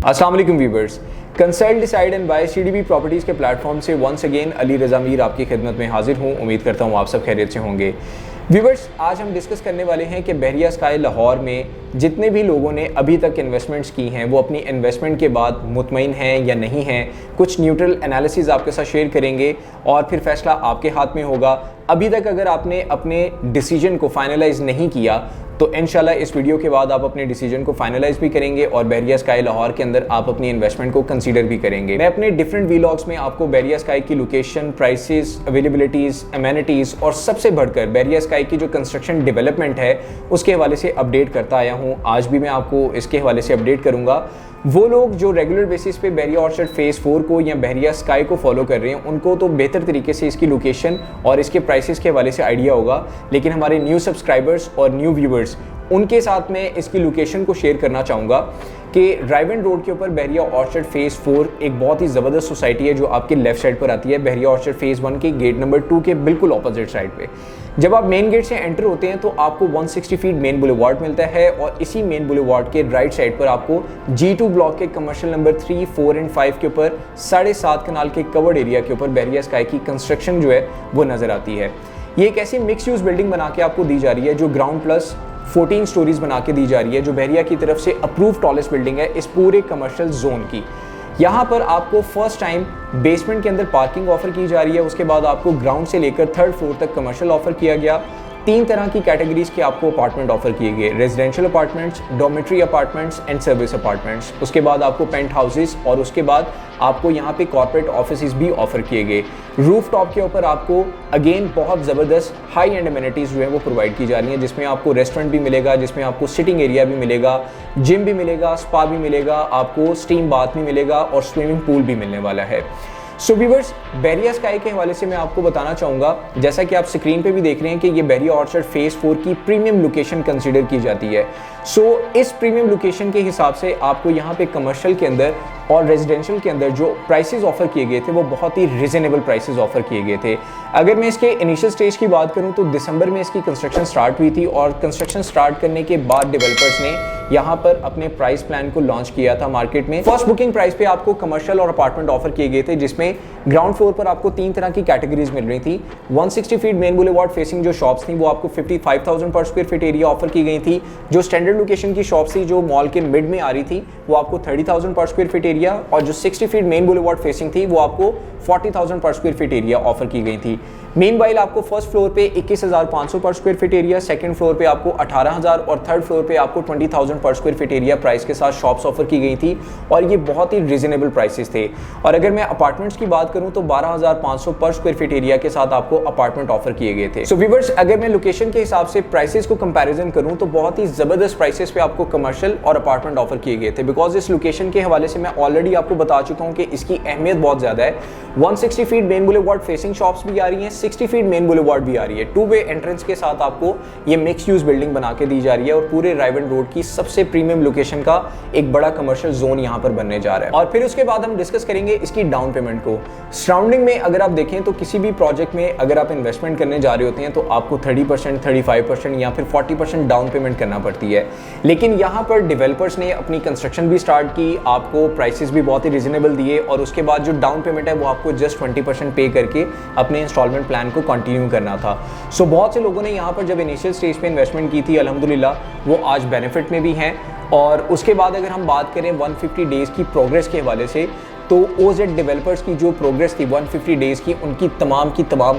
अस्सलाम वालेकुम viewers, consult decide and buy CDB properties के प्लेटफॉर्म से वंस अगेन अली रज़ा मीर आपकी खिदमत में हाजिर हूँ। उम्मीद करता हूँ आप सब खैरियत से होंगे। व्यूवर्स, आज हम डिस्कस करने वाले हैं कि बहरिया स्काई लाहौर में जितने भी लोगों ने अभी तक इन्वेस्टमेंट्स की हैं वो अपनी इन्वेस्टमेंट के बाद मुतमईन हैं या नहीं हैं। कुछ न्यूट्रल एनालिसिस आपके साथ शेयर करेंगे और फिर फैसला आपके हाथ में होगा। अभी तक अगर आपने अपने डिसीजन को फाइनलाइज नहीं किया तो इंशाल्लाह इस वीडियो के बाद आप अपने डिसीजन को फाइनलाइज भी करेंगे और बहरिया स्काई लाहौर के अंदर आप अपनी इन्वेस्टमेंट को कंसीडर भी करेंगे। मैं अपने डिफरेंट वीलॉग्स में आपको बहरिया स्काई की लोकेशन, प्राइसेस, अवेलेबिलिटीज़, एमेनिटीज़ और सबसे बढ़कर बहरिया स्काई की जो कंस्ट्रक्शन डेवलपमेंट है उसके हवाले से अपडेट करता आया हूँ। आज भी मैं आपको इसके हवाले से अपडेट करूँगा। वो लोग जो रेगुलर बेसिस पे बहरिया ऑर्चर्ड फेज़ 4 को या बहरिया स्काई को फॉलो कर रहे हैं उनको तो बेहतर तरीके से इसकी लोकेशन और इसके प्राइसेस के हवाले से आइडिया होगा, लेकिन हमारे न्यू सब्सक्राइबर्स और न्यू व्यूवर्स उनके साथ मैं इसकी लोकेशन को शेयर करना चाहूँगा कि रायवन रोड के ऊपर बहरिया ऑर्चर्ड फेज़ 4 एक बहुत ही ज़बरदस्त सोसाइटी है जो आपके लेफ्ट साइड पर आती है। बहरिया ऑर्चर्ड फेज़ 1 के गेट नंबर 2 के बिल्कुल ऑपोजिट साइड पे जब आप मेन गेट से एंटर होते हैं तो आपको 160 फीट मेन बुलेवार्ड मिलता है और इसी मेन बुलेवार्ड के राइट साइड पर आपको G2 ब्लॉक के कमर्शियल नंबर 3, 4 एंड 5 के ऊपर 7.5 कनाल के कवर्ड एरिया के ऊपर बहरिया स्काई की कंस्ट्रक्शन जो है वो नज़र आती है। ये एक ऐसी मिक्स यूज़ बिल्डिंग बना के आपको दी जा रही है जो ग्राउंड प्लस 14 स्टोरीज बना के दी जा रही है, जो बहरिया की तरफ से अप्रूव टॉलेस्ट बिल्डिंग है इस पूरे कमर्शियल जोन की। यहाँ पर आपको फर्स्ट टाइम बेसमेंट के अंदर पार्किंग ऑफर की जा रही है। उसके बाद आपको ग्राउंड से लेकर 3rd फ्लोर तक कमर्शियल ऑफर किया गया। 3 तरह की कैटेगरीज के आपको अपार्टमेंट ऑफर किए गए, residential apartments, dormitory apartments and service apartments. उसके बाद आपको पेंट हाउसेस और उसके बाद आपको यहाँ पे कॉर्पोरेट ऑफिसेज भी ऑफर किए गए। रूफ टॉप के ऊपर आपको अगेन बहुत ज़बरदस्त हाई एंड एमिनिटीज़ जो है वो प्रोवाइड की जा रही हैं, जिसमें आपको रेस्टोरेंट भी मिलेगा, जिसमें आपको सिटिंग एरिया भी मिलेगा, जिम भी मिलेगा, स्पा भी मिलेगा, आपको स्टीम बाथ भी मिलेगा और स्विमिंग पूल भी मिलने वाला है। सो व्यूवर्स, बहरिया स्काई के हवाले से मैं आपको बताना चाहूँगा, जैसा कि आप स्क्रीन पे भी देख रहे हैं कि ये बहरिया ऑर्चर्ड फेज़ 4 की प्रीमियम लोकेशन कंसीडर की जाती है। सो इस प्रीमियम लोकेशन के हिसाब से आपको यहाँ पे कमर्शियल के अंदर और रेजिडेंशियल के अंदर जो प्राइसेस ऑफर किए गए थे वो बहुत ही रिजनेबल प्राइसेस ऑफर किए गए थे। अगर मैं इसके इनिशियल स्टेज की बात करूँ तो दिसंबर में इसकी कंस्ट्रक्शन स्टार्ट हुई थी और कंस्ट्रक्शन स्टार्ट करने के बाद डेवलपर्स ने यहाँ पर अपने प्राइस प्लान को लॉन्च किया था मार्केट में। फर्स्ट बुकिंग प्राइस पे आपको कमर्शियल और अपार्टमेंट ऑफर किए गए थे, जिसमें ग्राउंड फ्लोर पर आपको 3 तरह की कैटेगरीज मिल रही थी। 160 फीट मेन बुलेवार्ड फेसिंग जो शॉप्स थी वो आपको 55,000 पर स्क्वायर फीट एरिया ऑफर की गई थी। जो स्टैंडर्ड लोकेशन की शॉप्स थी जो मॉल के मिड में आ रही थी वो आपको 30,000 पर स्क्वायर फीट एरिया, और जो 60 फीट मेन बुलेवार्ड फेसिंग थी वो आपको 40,000 पर स्क्वायर फीट एरिया ऑफर की गई थी। मीनवाइल आपको फर्स्ट फ्लोर पे 21,500 पर square feet area, second floor पे आपको 18,000 और 3rd फ्लोर पे आपको 20,000 पर स्क्वायर फीट एरिया प्राइस के साथ शॉप्स ऑफर की गई थी और ये बहुत ही रिजनेबल प्राइसेस थे। और अगर मैं अपार्टमेंट्स की बात करूं तो 12,500 पर स्क्वायर फीट एरिया के साथ आपको अपार्टमेंट ऑफर किए गए थे। सो व्यूअर्स, अगर मैं लोकेशन के हिसाब से प्राइसेस को कंपैरिजन करूं तो बहुत ही जबरदस्त प्राइसेस पे आपको कमर्शियल और अपार्टमेंट ऑफर किए गए थे, बिकॉज इस लोकेशन के हवाले से मैं ऑलरेडी आपको बता चुका हूं कि इसकी अहमियत बहुत ज्यादा है। 160 feet main boulevard facing shops भी आ रही हैं, 60 फीट मेन बुलेवार्ड भी आ रही है। 2 वे एंट्रेंस के साथ आपको ये मिक्स यूज बिल्डिंग बना के दी जा रही है और पूरे रायवन रोड की सबसे प्रीमियम लोकेशन का एक बड़ा कमर्शियल जोन यहाँ पर बनने जा रहा है। और फिर उसके बाद हम डिस्कस करेंगे इसकी डाउन पेमेंट को। सराउंडिंग में अगर आप देखें तो किसी भी प्रोजेक्ट में अगर आप इन्वेस्टमेंट करने जा रहे होते हैं तो आपको 30%, 35% या फिर 40% डाउन पेमेंट करना पड़ती है, लेकिन यहाँ पर डेवलपर्स ने अपनी कंस्ट्रक्शन भी स्टार्ट की, आपको प्राइसेस भी बहुत ही रिजनेबल दिए और उसके बाद जो डाउन पेमेंट है वो आपको जस्ट 20% पे करके अपने इंस्टॉलमेंट प्लान को कंटिन्यू करना था। सो बहुत से लोगों ने यहाँ पर जब इनिशियल स्टेज पे इन्वेस्टमेंट की थी अल्हम्दुलिल्लाह वो आज बेनिफिट में भी हैं। और उसके बाद अगर हम बात करें 150 डेज़ की प्रोग्रेस के हवाले से तो ओजेड डेवलपर्स की जो प्रोग्रेस थी 150 डेज़ की, उनकी तमाम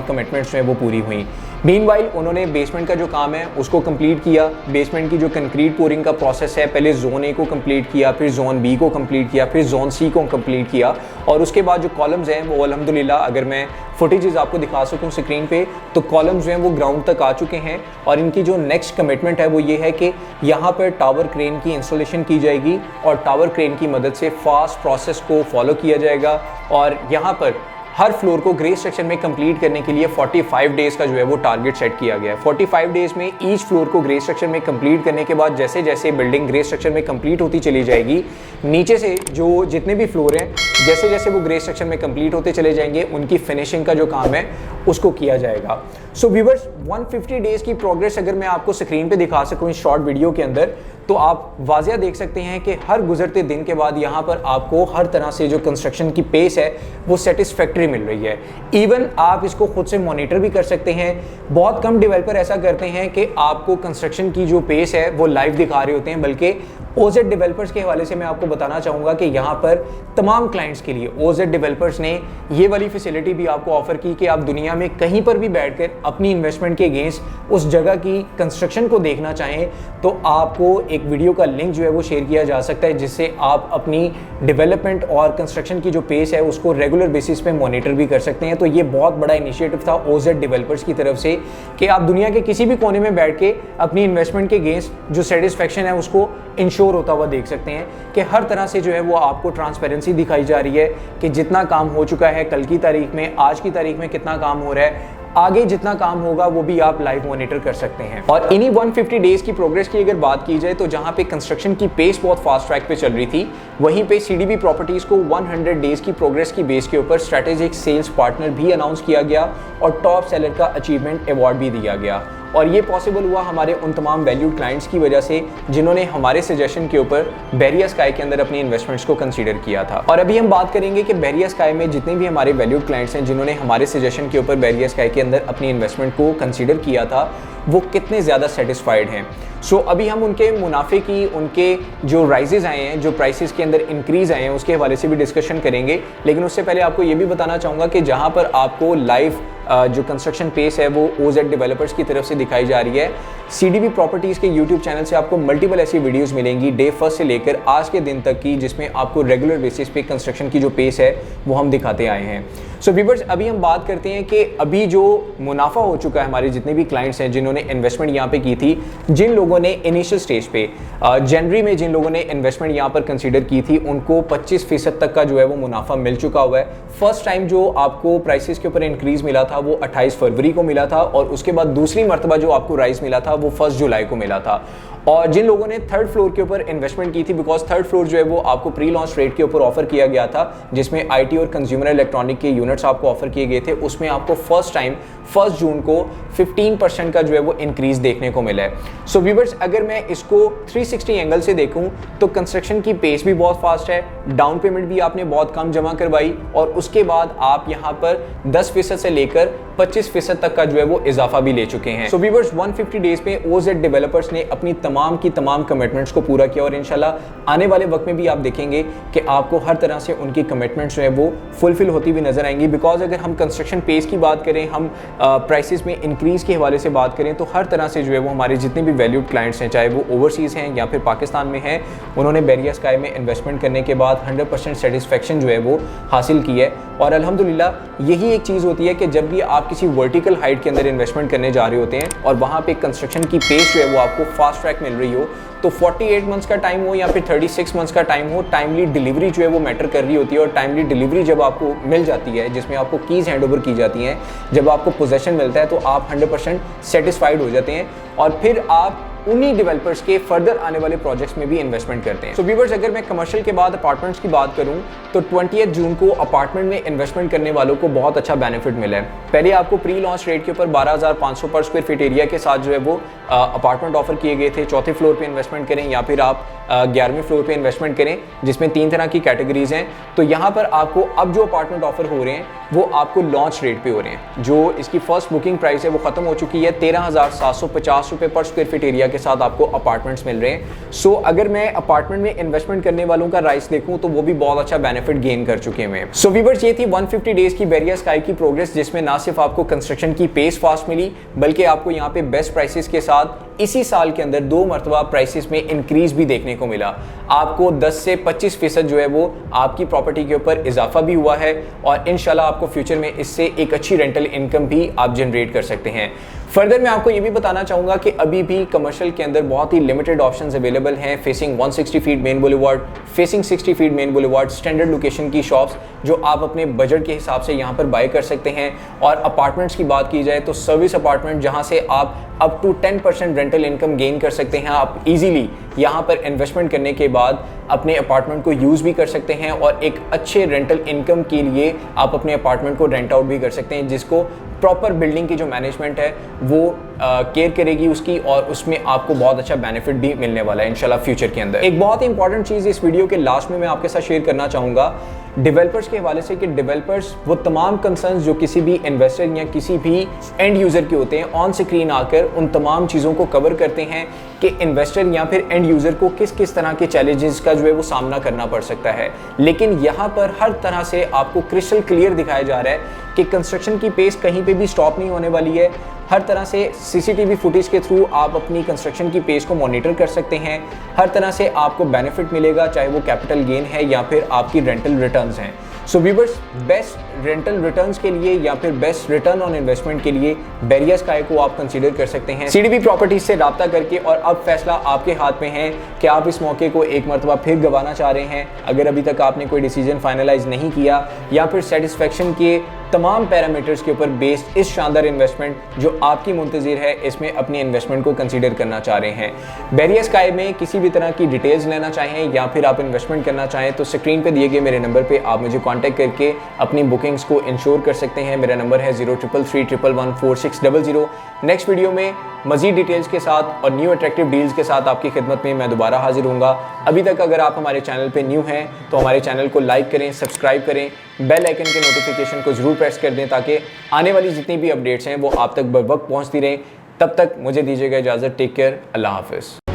कमिटमेंट्स जो है वो पूरी हुई। मीनवाइल उन्होंने बेसमेंट का जो काम है उसको कंप्लीट किया। बेसमेंट की जो कंक्रीट पोरिंग का प्रोसेस है, पहले जोन ए को कंप्लीट किया, फिर जोन बी को कंप्लीट किया, फिर जोन सी को कंप्लीट किया और उसके बाद जो कॉलम्स हैं वो अल्हम्दुलिल्लाह अगर मैं फुटेजेस आपको दिखा सकूं स्क्रीन पे तो कॉलम्स जो हैं वो ग्राउंड तक आ चुके हैं। और इनकी जो नेक्स्ट कमिटमेंट है वो ये है कि यहाँ पर टावर क्रेन की इंस्टॉलेशन की जाएगी और टावर क्रेन की मदद से फास्ट प्रोसेस को फॉलो किया जाएगा और यहाँ पर हर फ्लोर को ग्रे स्ट्रक्चर में कंप्लीट करने के लिए 45 डेज का जो है वो टारगेट सेट किया गया है। 45 डेज में ईच फ्लोर को ग्रे स्ट्रक्चर में कंप्लीट करने के बाद जैसे जैसे बिल्डिंग ग्रे स्ट्रक्चर में कंप्लीट होती चली जाएगी, नीचे से जो जितने भी फ्लोर हैं जैसे जैसे वो ग्रे स्ट्रक्चर में कंप्लीट होते चले जाएंगे उनकी फिनिशिंग का जो काम है उसको किया जाएगा। सो व्यूअर्स 150 डेज की प्रोग्रेस अगर मैं आपको स्क्रीन पे दिखा सकूं इस शॉर्ट वीडियो के अंदर, तो आप वाज़िया देख सकते हैं कि हर गुजरते दिन के बाद यहाँ पर आपको हर तरह से जो कंस्ट्रक्शन की पेस है वो सेटिस्फैक्ट्री मिल रही है। इवन आप इसको खुद से मॉनिटर भी कर सकते हैं। बहुत कम डेवलपर ऐसा करते हैं कि आपको कंस्ट्रक्शन की जो पेस है वो लाइव दिखा रहे होते हैं, बल्कि OZ डेवलपर्स के हवाले से मैं आपको बताना चाहूँगा कि यहाँ पर तमाम क्लाइंट्स के लिए OZ डेवलपर्स ने ये वाली फैसिलिटी भी आपको ऑफर की कि आप दुनिया में कहीं पर भी बैठकर अपनी इन्वेस्टमेंट के अगेंस्ट उस जगह की कंस्ट्रक्शन को देखना चाहें तो आपको एक वीडियो का लिंक जो है वो शेयर किया जा सकता है, जिससे आप अपनी डेवलपमेंट और कंस्ट्रक्शन की जो पेस है उसको रेगुलर बेसिस पे मॉनिटर भी कर सकते हैं। तो ये बहुत बड़ा इनिशिएटिव था OZ डेवलपर्स की तरफ से कि आप दुनिया के किसी भी कोने में बैठ के अपनी इन्वेस्टमेंट के अगेंस्ट जो सेटिस्फैक्शन है उसको इंश्योर होता हुआ देख सकते हैं कि हर तरह से जो है वो आपको ट्रांसपेरेंसी दिखाई जा रही है कि जितना काम हो चुका है कल की तारीख में, आज की तारीख में कितना काम हो रहा है, आगे जितना काम होगा वो भी आप लाइव मॉनिटर कर सकते हैं। और इन्हीं 150 डेज की प्रोग्रेस की अगर बात की जाए तो जहां पे कंस्ट्रक्शन की पेस बहुत फास्ट ट्रैक पे चल रही थी, वहीं पे CDB प्रॉपर्टीज को 100 डेज की प्रोग्रेस की बेस के ऊपर स्ट्रेटेजिक सेल्स पार्टनर भी अनाउंस किया गया और टॉप सेलर का अचीवमेंट अवार्ड भी दिया गया। और ये पॉसिबल हुआ हमारे उन तमाम वैल्यूड क्लाइंट्स की वजह से जिन्होंने हमारे सजेशन के ऊपर बेरिया स्काई के अंदर अपनी इन्वेस्टमेंट्स को कंसीडर किया था। और अभी हम बात करेंगे कि बेरिया स्काई में जितने भी हमारे वैल्यूड क्लाइंट्स हैं जिन्होंने हमारे सजेशन के ऊपर बेरिया स्काई के अंदर अपनी इन्वेस्टमेंट को कंसीडर किया था, वो कितने ज़्यादा सेटिस्फाइड हैं। सो अभी हम उनके मुनाफे की, उनके जो राइजेज आए हैं, जो प्राइसेस के अंदर इंक्रीज़ आए हैं, उसके हवाले से भी डिस्कशन करेंगे। लेकिन उससे पहले आपको ये भी बताना चाहूँगा कि जहाँ पर आपको लाइव जो कंस्ट्रक्शन पेस है वो OZ डेवलपर्स की तरफ से दिखाई जा रही है। CDB प्रॉपर्टीज़ के YouTube चैनल से आपको मल्टीपल ऐसी वीडियोस मिलेंगी डे फर्स्ट से लेकर आज के दिन तक की, जिसमें आपको रेगुलर बेसिस पे कंस्ट्रक्शन की जो पेस है वो हम दिखाते आए हैं। सो व्यूअर्स, अभी हम बात करते हैं कि अभी जो मुनाफा हो चुका है हमारे जितने भी क्लाइंट्स हैं जिन्होंने इन्वेस्टमेंट यहाँ पे की थी, जिन लोगों ने इनिशियल स्टेज पे जनवरी में जिन लोगों ने इन्वेस्टमेंट यहाँ पर कंसीडर की थी, उनको 25% तक का जो है वो मुनाफा मिल चुका हुआ है। फर्स्ट टाइम जो आपको प्राइसेस के ऊपर इंक्रीज मिला था वो 28 फरवरी को मिला था और उसके बाद दूसरी मरतबा जो आपको राइज मिला था वो 1 जुलाई को मिला था। और जिन लोगों ने थर्ड फ्लोर के ऊपर इन्वेस्टमेंट की थी, बिकॉज थर्ड फ्लोर जो है वो आपको प्री लॉन्च रेट के ऊपर ऑफर किया गया था, जिसमें IT और कंज्यूमर इलेक्ट्रॉनिक के यूनिट्स आपको ऑफर किए गए थे, उसमें आपको फर्स्ट टाइम 1 जून को 15% का जो है वो इंक्रीज देखने को मिला है। सो व्यूअर्स, अगर मैं इसको 360 एंगल से देखूं तो कंस्ट्रक्शन की पेस भी बहुत फास्ट है, डाउन पेमेंट भी आपने बहुत कम जमा करवाई और उसके बाद आप यहाँ पर 10% से लेकर 25% तक का जो है वो इजाफा भी ले चुके हैं। सो व्यूअर्स, 150 डेज में OZ डेवलपर्स ने अपनी तमाम की तमाम कमिटमेंट्स को पूरा किया और इंशाल्लाह आने वाले वक्त में भी आप देखेंगे कि आपको हर तरह से उनकी कमिटमेंट्स जो है वो फुलफिल होती हुई नजर आएंगी। बिकॉज अगर हम कंस्ट्रक्शन पेस की बात करें, हम प्राइसेस में इंक्रीज के हवाले से बात करें, तो हर तरह से जो है वो हमारे जितने भी वैल्यूड क्लाइंट्स हैं, चाहे वो ओवरसीज़ हैं या फिर पाकिस्तान में हैं, उन्होंने बेरिया स्काई में इन्वेस्टमेंट करने के बाद 100% सेटिस्फेक्शन जो है वो हासिल की है। और अल्हम्दुलिल्लाह यही एक चीज़ होती है कि जब भी आप किसी वर्टिकल हाइट के अंदर इन्वेस्टमेंट करने जा रहे होते हैं और वहाँ पे कंस्ट्रक्शन की पेस जो है वो आपको फास्ट ट्रैक मिल रही हो, तो 48 मंथ्स का टाइम हो या फिर 36 मंथ्स का टाइम हो, टाइमली डिलीवरी जो है वो मैटर कर रही होती है। और टाइमली डिलीवरी जब आपको मिल जाती है, जिसमें आपको कीज़ हैंडओवर की जाती हैं, जब आपको पोजेसन मिलता है, तो आप 100% सेटिस्फाइड हो जाते हैं और फिर आप उन्हीं डेवलपर्स के फर्दर आने वाले प्रोजेक्ट्स में भी इन्वेस्टमेंट करते हैं। सो व्यूअर्स, अगर मैं कमर्शियल के बाद अपार्टमेंट्स की बात करूं तो 20 जून को अपार्टमेंट में इन्वेस्टमेंट करने वालों को बहुत अच्छा बेनिफिट मिला है। पहले आपको प्री लॉन्च रेट के ऊपर 12,500 पर स्क्वायर फीट एरिया के साथ जो है वो अपार्टमेंट ऑफर किए गए थे। चौथे फ्लोर पे इन्वेस्टमेंट करें या फिर आप 11वें फ्लोर पे इन्वेस्टमेंट करें, जिसमें 3 तरह की कैटेगरीज हैं। तो यहाँ पर आपको अब जो अपार्टमेंट ऑफर हो रहे हैं वो आपको लॉन्च रेट पे हो रहे हैं। जो इसकी फर्स्ट बुकिंग प्राइस है वो खत्म हो चुकी है, 13,750 रुपये पर स्क्वायर फीट एरिया के साथ आपको अपार्टमेंट्स मिल रहे हैं। सो अगर मैं अपार्टमेंट में इन्वेस्टमेंट करने वालों का राइस देखूं तो वो भी बहुत अच्छा बेनिफिट गेन कर चुके हैं। सो व्यूअर्स, ये थी 150 डेज की बेरिया स्काई की प्रोग्रेस, जिसमें ना सिर्फ आपको कंस्ट्रक्शन की पेस फास्ट मिली, बल्कि आपको यहाँ पे बेस्ट प्राइसेस के साथ इसी साल के अंदर 2 मरतबा प्राइसेस में इंक्रीज भी देखने को मिला। आपको 10 से 25% जो है वो आपकी प्रॉपर्टी के ऊपर इजाफा भी हुआ है और इंशाल्लाह आपको फ्यूचर में इससे एक अच्छी रेंटल इनकम भी आप जनरेट कर सकते हैं। फर्दर मैं आपको ये भी बताना चाहूँगा कि अभी भी कमर्शियल के अंदर बहुत ही लिमिटेड ऑप्शंस अवेलेबल हैं। Facing 160 feet main boulevard, facing 60 feet main boulevard, standard location की शॉप्स जो आप अपने बजट के हिसाब से यहाँ पर बाय कर सकते हैं। और अपार्टमेंट्स की बात की जाए तो सर्विस अपार्टमेंट जहाँ से आप up to 10% rental income gain कर सकते हैं। आप इजीली यहाँ पर इन्वेस्टमेंट करने के बाद अपने अपार्टमेंट को यूज़ भी कर सकते हैं और एक अच्छे रेंटल इनकम के लिए आप अपने अपार्टमेंट को रेंट आउट भी कर सकते हैं, जिसको प्रॉपर बिल्डिंग की जो मैनेजमेंट है वो केयर करेगी उसकी, और उसमें आपको बहुत अच्छा बेनिफिट भी मिलने वाला है इंशाल्लाह फ्यूचर के अंदर। एक बहुत ही इंपॉर्टेंट चीज़ इस वीडियो के लास्ट में मैं आपके साथ शेयर करना चाहूँगा डेवलपर्स के हवाले से, कि डेवलपर्स वो तमाम कंसर्न्स जो किसी भी इन्वेस्टर या किसी भी एंड यूज़र के होते हैं ऑन स्क्रीन आकर उन तमाम चीज़ों को कवर करते हैं कि इन्वेस्टर या फिर एंड यूज़र को किस किस तरह के चैलेंजेस का जो है वो सामना करना पड़ सकता है। लेकिन यहाँ पर हर तरह से आपको क्रिस्टल क्लियर दिखाया जा रहा है कि कंस्ट्रक्शन की पेस कहीं पे भी स्टॉप नहीं होने वाली है। हर तरह से सीसीटीवी फुटेज के थ्रू आप अपनी कंस्ट्रक्शन की पेस को मॉनिटर कर सकते हैं। हर तरह से आपको बेनिफिट मिलेगा, चाहे वो कैपिटल गेन है या फिर आपकी रेंटल रिटर्न्स हैं। So viewers, best rental returns के लिए या फिर बेस्ट रिटर्न ऑन इन्वेस्टमेंट के लिए बेरिया स्काई को आप कंसीडर कर सकते हैं सीडीबी प्रॉपर्टीज से राब्ता करके। और अब फैसला आपके हाथ में है कि आप इस मौके को एक मरतबा फिर गंवाना चाह रहे हैं। अगर अभी तक आपने कोई डिसीजन फाइनलाइज नहीं किया या फिर सेटिस्फेक्शन के तमाम पैरामीटर्स के ऊपर बेस्ड इस शानदार इन्वेस्टमेंट जो आपकी मुंतज़िर है इसमें अपनी इन्वेस्टमेंट को कंसीडर करना चाह रहे हैं, बेरिया स्काई में किसी भी तरह की डिटेल्स लेना चाहें या फिर आप इन्वेस्टमेंट करना चाहें तो स्क्रीन पे दिए गए मेरे नंबर पे आप मुझे कांटेक्ट करके अपनी बुकिंग्स को इंश्योर कर सकते हैं। मेरा नंबर है 0333114600। नेक्स्ट वीडियो में मज़ीद डिटेल्स के साथ और न्यू अट्रैक्टिव डील्स के साथ आपकी खिदमत में मैं दोबारा हाजिर होऊंगा। अभी तक अगर आप हमारे चैनल पे न्यू हैं तो हमारे चैनल को लाइक करें, सब्सक्राइब करें, बेल आइकन के नोटिफिकेशन को ज़रूर प्रेस कर दें ताकि आने वाली जितनी भी अपडेट्स हैं वो आप तक बर वक्त पहुँचती रहें। तब तक मुझे दीजिएगा इजाज़त। टेक केयर, अल्लाह हाफ़िज़।